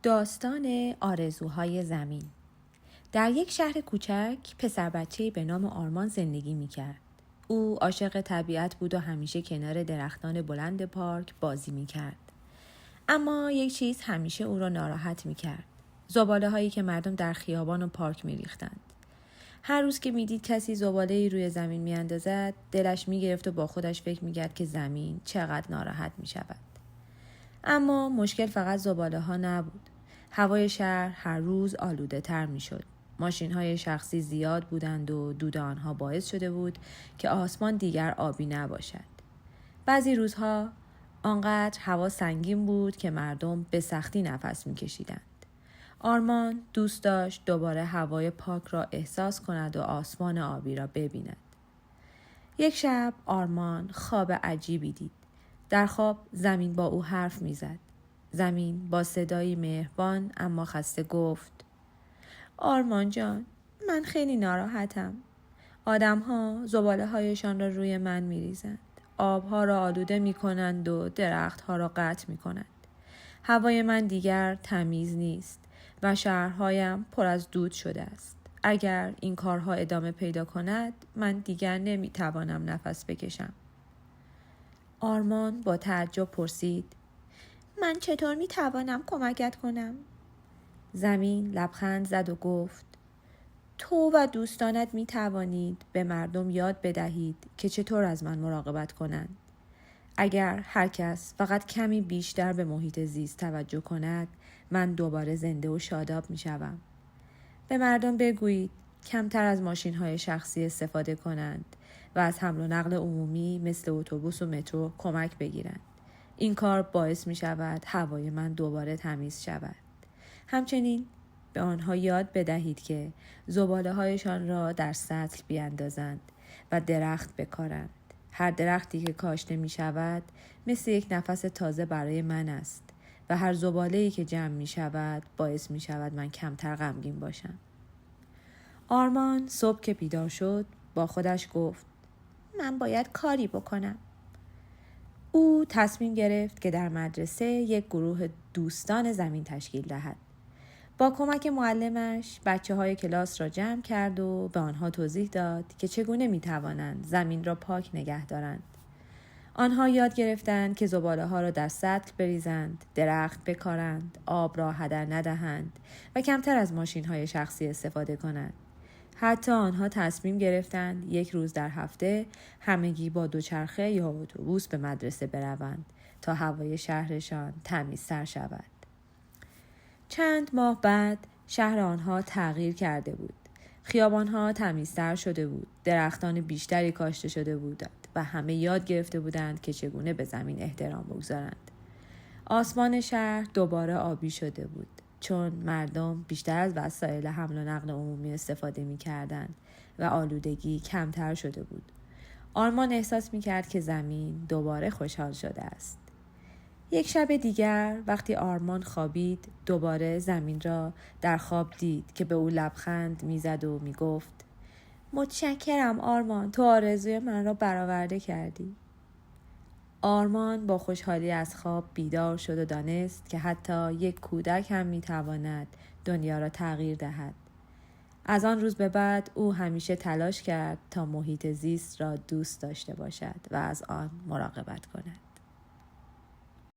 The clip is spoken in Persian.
داستان آرزوهای زمین. در یک شهر کوچک پسر بچه‌ای به نام آرمان زندگی می‌کرد. او عاشق طبیعت بود و همیشه کنار درختان بلند پارک بازی می‌کرد. اما یک چیز همیشه او را ناراحت می‌کرد. زباله‌هایی که مردم در خیابان و پارک می‌ریختند. هر روز که می‌دید کسی زباله‌ای روی زمین می‌اندازد، دلش می‌گرفت و با خودش فکر می‌کرد که زمین چقدر ناراحت می‌شود. اما مشکل فقط زباله‌ها نبود. هوای شهر هر روز آلوده تر می شد. ماشین‌های شخصی زیاد بودند و دود آنها باعث شده بود که آسمان دیگر آبی نباشد. بعضی روزها آنقدر هوا سنگین بود که مردم به سختی نفس می‌کشیدند. آرمان دوست داشت دوباره هوای پاک را احساس کند و آسمان آبی را ببیند. یک شب آرمان خواب عجیبی دید. در خواب زمین با او حرف می‌زد. زمین با صدایی مهربان اما خسته گفت: آرمان جان، من خیلی ناراحتم. آدم‌ها زباله‌هایشان را روی من می‌ریزند. آب‌ها را آلوده می‌کنند و درخت‌ها را قطع می‌کنند. هوای من دیگر تمیز نیست و شهرهایم پر از دود شده است. اگر این کارها ادامه پیدا کند، من دیگر نمی‌توانم نفس بکشم. آرمان با تعجب پرسید: من چطور می‌توانم کمکت کنم؟ زمین لبخند زد و گفت: تو و دوستانت می‌توانید به مردم یاد بدهید که چطور از من مراقبت کنند. اگر هر کس فقط کمی بیشتر به محیط زیست توجه کند، من دوباره زنده و شاداب می‌شوم. به مردم بگویید کمتر از ماشین‌های شخصی استفاده کنند و از حمل و نقل عمومی مثل اتوبوس و مترو کمک بگیرند. این کار باعث می شود هوای من دوباره تمیز شود. همچنین به آنها یاد بدهید که زباله‌هایشان را در سطل بیاندازند و درخت بکارند. هر درختی که کاشته می شود مثل یک نفس تازه برای من است و هر زباله‌ای که جمع می شود باعث می شود من کمتر غمگین باشم. آرمان صبح که بیدار شد با خودش گفت: من باید کاری بکنم. او تصمیم گرفت که در مدرسه یک گروه دوستان زمین تشکیل دهد. با کمک معلمش بچه‌های کلاس را جمع کرد و به آنها توضیح داد که چگونه می‌توانند زمین را پاک نگه دارند. آنها یاد گرفتند که زباله‌ها را در سطل بریزند، درخت بکارند، آب را هدر ندهند و کمتر از ماشین‌های شخصی استفاده کنند. حتی آنها تصمیم گرفتند یک روز در هفته همگی با دوچرخه یا اتوبوس به مدرسه بروند تا هوای شهرشان تمیزتر شود. چند ماه بعد شهر آنها تغییر کرده بود. خیابانها تمیزتر شده بود، درختان بیشتری کاشته شده بودند و همه یاد گرفته بودند که چگونه به زمین احترام بگذارند. آسمان شهر دوباره آبی شده بود، چون مردم بیشتر از وسایل حمل و نقل عمومی استفاده می‌کردند و آلودگی کمتر شده بود. آرمان احساس می‌کرد که زمین دوباره خوشحال شده است. یک شب دیگر وقتی آرمان خوابید، دوباره زمین را در خواب دید که به او لبخند می‌زد و می‌گفت: متشکرم آرمان، تو آرزوی من را برآورده کردی. آرمان با خوشحالی از خواب بیدار شد و دانست که حتی یک کودک هم می‌تواند دنیا را تغییر دهد. از آن روز به بعد او همیشه تلاش کرد تا محیط زیست را دوست داشته باشد و از آن مراقبت کند.